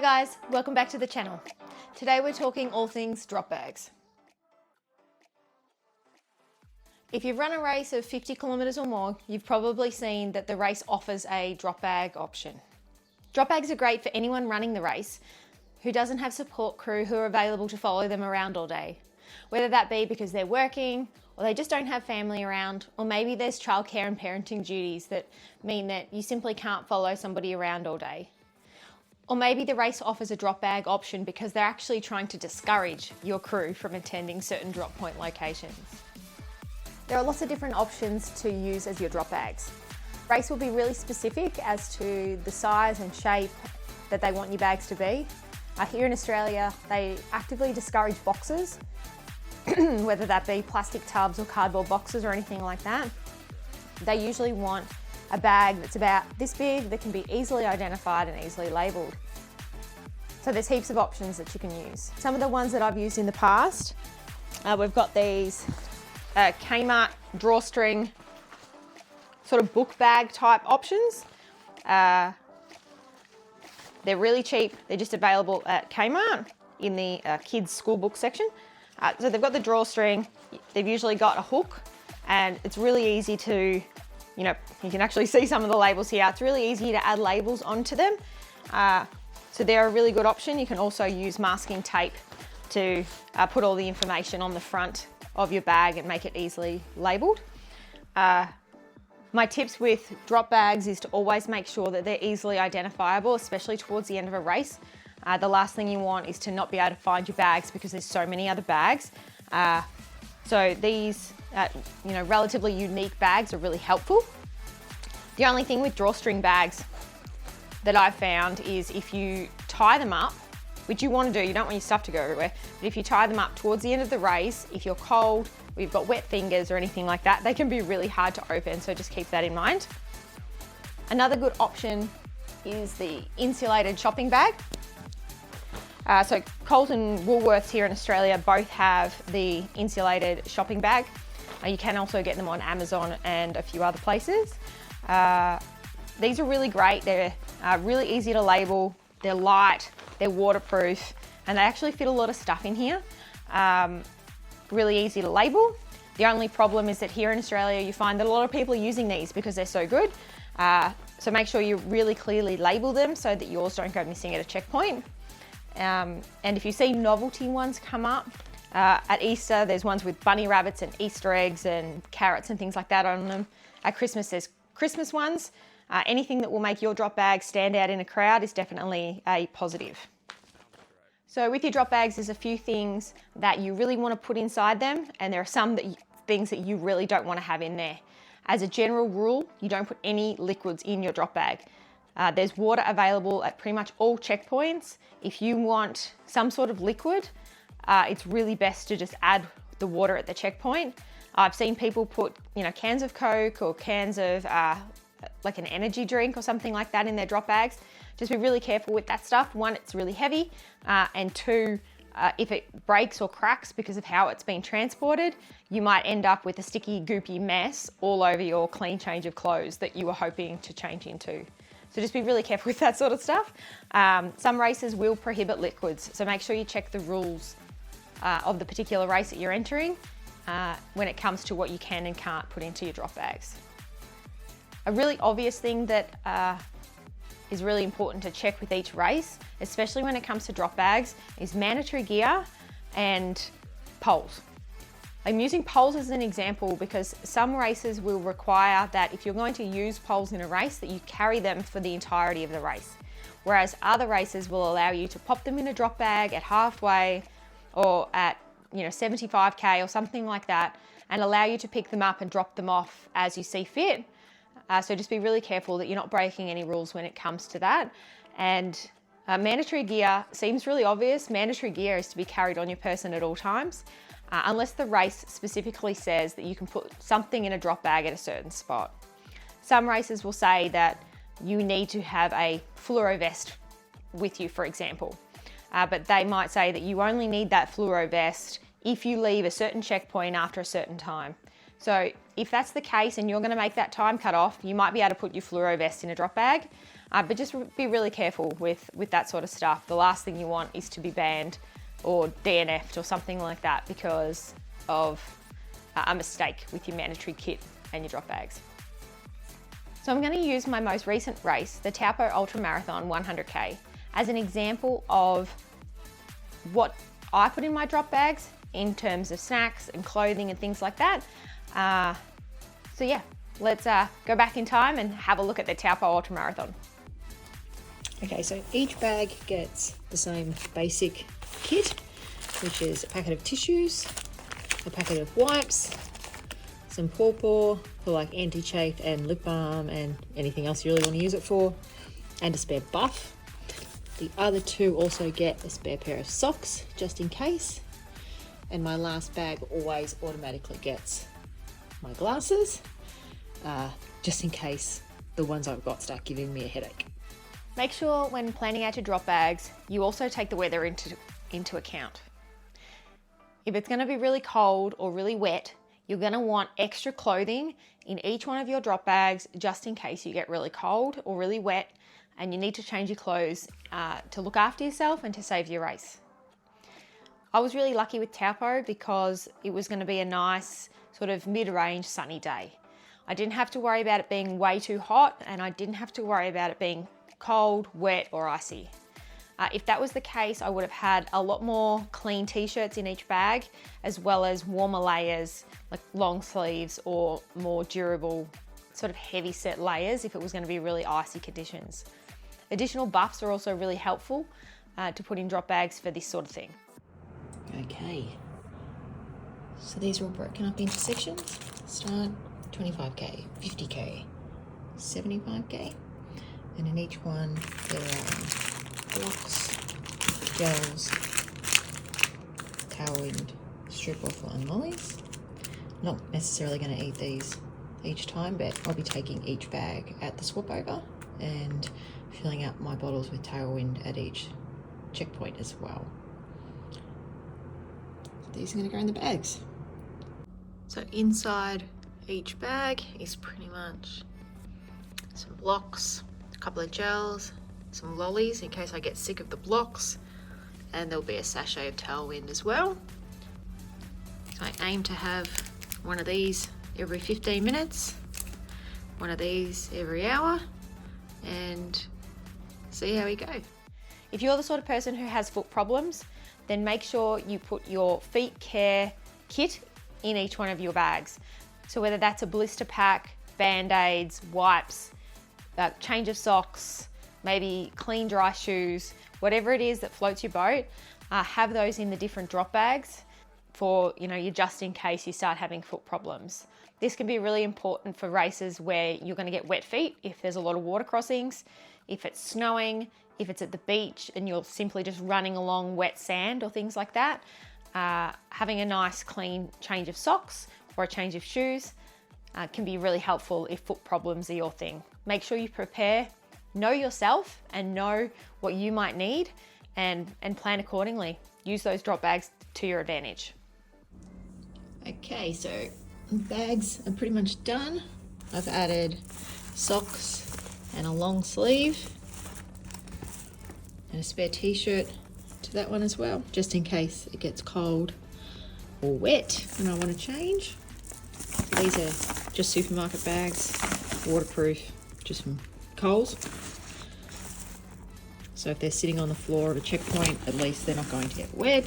guys, welcome back to the channel. Today we're talking all things drop bags. If you've run a race of 50 kilometers or more, you've probably seen that the race offers a drop bag option. Drop bags are great for anyone running the race who doesn't have support crew who are available to follow them around all day. Whether that be because they're working, or they just don't have family around, or maybe there's childcare and parenting duties that mean that you simply can't follow somebody around all day. Or maybe the race offers a drop bag option because they're actually trying to discourage your crew from attending certain drop point locations. There are lots of different options to use as your drop bags. Race will be really specific as to the size and shape that they want your bags to be. Here in Australia, they actively discourage boxes, whether that be plastic tubs or cardboard boxes or anything like that. They usually want a bag that's about this big that can be easily identified and easily labelled. So there's heaps of options that you can use. Some of the ones that I've used in the past, we've got these Kmart drawstring sort of book bag type options. They're really cheap. They're just available at Kmart in the kids school book section. So they've got the drawstring, they've usually got a hook, and it's really easy to, you can actually see some of the labels here. It's really easy to add labels onto them. So they're a really good option. You can also use masking tape to put all the information on the front of your bag and make it easily labeled. My tips with drop bags is to always make sure that they're easily identifiable, especially towards the end of a race. The last thing you want is to not be able to find your bags because there's so many other bags. So these, relatively unique bags are really helpful. The only thing with drawstring bags that I've found is if you tie them up, which you want to do, you don't want your stuff to go everywhere, but if you tie them up towards the end of the race, if you're cold, or you've got wet fingers or anything like that, they can be really hard to open, so just keep that in mind. Another good option is the insulated shopping bag. So Coles and Woolworths here in Australia both have the insulated shopping bag. You can also get them on Amazon and a few other places. These are really great. They're really easy to label. They're light, they're waterproof, and they actually fit a lot of stuff in here. Really easy to label. The only problem is that here in Australia, you find that a lot of people are using these because they're so good. So make sure you really clearly label them so that yours don't go missing at a checkpoint. And if you see novelty ones come up, at Easter, there's ones with bunny rabbits and Easter eggs and carrots and things like that on them. At Christmas, there's Christmas ones. Anything that will make your drop bag stand out in a crowd is definitely a positive. So with your drop bags, there's a few things that you really want to put inside them, and there are some things that you really don't want to have in there. As a general rule, you don't put any liquids in your drop bag. There's water available at pretty much all checkpoints. If you want some sort of liquid, it's really best to just add the water at the checkpoint. I've seen people put, cans of Coke or cans of like an energy drink or something like that in their drop bags. Just be really careful with that stuff. One, it's really heavy, and two, if it breaks or cracks because of how it's been transported, you might end up with a sticky, goopy mess all over your clean change of clothes that you were hoping to change into. So just be really careful with that sort of stuff. Some races will prohibit liquids, so make sure you check the rules of the particular race that you're entering when it comes to what you can and can't put into your drop bags. A really obvious thing that is really important to check with each race, especially when it comes to drop bags, is mandatory gear and poles. I'm using poles as an example because some races will require that if you're going to use poles in a race, that you carry them for the entirety of the race. Whereas other races will allow you to pop them in a drop bag at halfway or at 75k or something like that, and allow you to pick them up and drop them off as you see fit. So just be really careful that you're not breaking any rules when it comes to that. And mandatory gear seems really obvious. Mandatory gear is to be carried on your person at all times, unless the race specifically says that you can put something in a drop bag at a certain spot. Some races will say that you need to have a fluoro vest with you, for example. But they might say that you only need that fluoro vest if you leave a certain checkpoint after a certain time. So if that's the case and you're going to make that time cut off, you might be able to put your fluoro vest in a drop bag, but just be really careful with that sort of stuff. The last thing you want is to be banned or DNF'd or something like that because of a mistake with your mandatory kit and your drop bags. So I'm going to use my most recent race, the Taupo Ultramarathon 100K, as an example of what I put in my drop bags in terms of snacks and clothing and things like that. So yeah, let's go back in time and have a look at the Taupo Ultramarathon. Okay, so each bag gets the same basic kit, which is a packet of tissues, a packet of wipes, some pawpaw for like anti-chafe and lip balm and anything else you really want to use it for, and a spare buff. The other two also get a spare pair of socks just in case. And my last bag always automatically gets my glasses, just in case the ones I've got start giving me a headache. Make sure when planning out your drop bags, you also take the weather into account. If it's going to be really cold or really wet, you're going to want extra clothing in each one of your drop bags just in case you get really cold or really wet and you need to change your clothes to look after yourself and to save your race. I was really lucky with Taupo because it was going to be a nice sort of mid-range sunny day. I didn't have to worry about it being way too hot and I didn't have to worry about it being cold, wet or icy. If that was the case, I would have had a lot more clean t-shirts in each bag, as well as warmer layers like long sleeves or more durable sort of heavy set layers if it was going to be really icy conditions. Additional buffs are also really helpful to put in drop bags for this sort of thing. Okay, so these are all broken up into sections. Start 25k, 50k, 75k, and in each one there are blocks, gels, tailwind, strip waffle and lollies. Not necessarily going to eat these each time, but I'll be taking each bag at the swap over and filling up my bottles with tailwind at each checkpoint as well. These are going to go in the bags. So inside each bag is pretty much some blocks, a couple of gels, some lollies in case I get sick of the blocks, and there'll be a sachet of tailwind as well. So I aim to have one of these every 15 minutes, one of these every hour, and see how we go. If you're the sort of person who has foot problems, then make sure you put your feet care kit in each one of your bags. So whether that's a blister pack, band-aids, wipes, change of socks, maybe clean dry shoes, whatever it is that floats your boat, have those in the different drop bags for you just in case you start having foot problems. This can be really important for races where you're going to get wet feet if there's a lot of water crossings, if it's snowing, if it's at the beach and you're simply just running along wet sand or things like that. Having a nice clean change of socks or a change of shoes can be really helpful if foot problems are your thing. Make sure you prepare, know yourself and know what you might need and plan accordingly. Use those drop bags to your advantage. Okay, so bags are pretty much done. I've added socks and a long sleeve and a spare t-shirt to that one as well, just in case it gets cold or wet and I want to change. These are just supermarket bags, waterproof, just from Coles. So if they're sitting on the floor at a checkpoint, at least they're not going to get wet.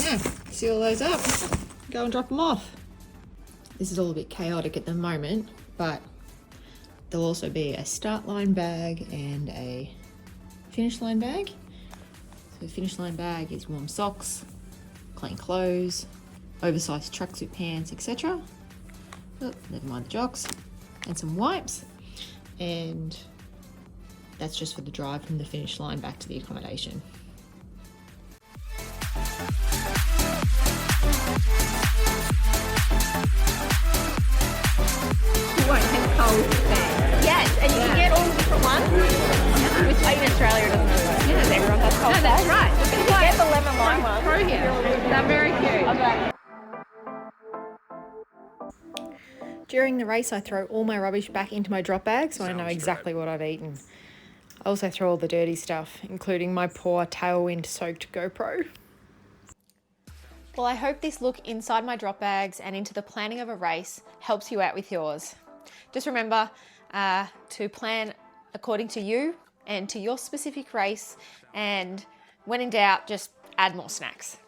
Yeah, seal those up, go and drop them off. This is all a bit chaotic at the moment, but there'll also be a start line bag and a finish line bag. So the finish line bag is warm socks, clean clothes, oversized tracksuit pants, etc. Oh, never mind the jocks, and some wipes. And that's just for the drive from the finish line back to the accommodation. You won't have cold bags. Yes, and you can get all different ones. Which in Australia it doesn't really work. Because everyone has cold bags. That's right. You get the lemon lime one. They're very cute. During the race, I throw all my rubbish back into my drop bag so I know exactly what I've eaten. I also throw all the dirty stuff, including my poor tailwind soaked GoPro. Well, I hope this look inside my drop bags and into the planning of a race helps you out with yours. Just remember to plan according to you and to your specific race, and when in doubt, just add more snacks.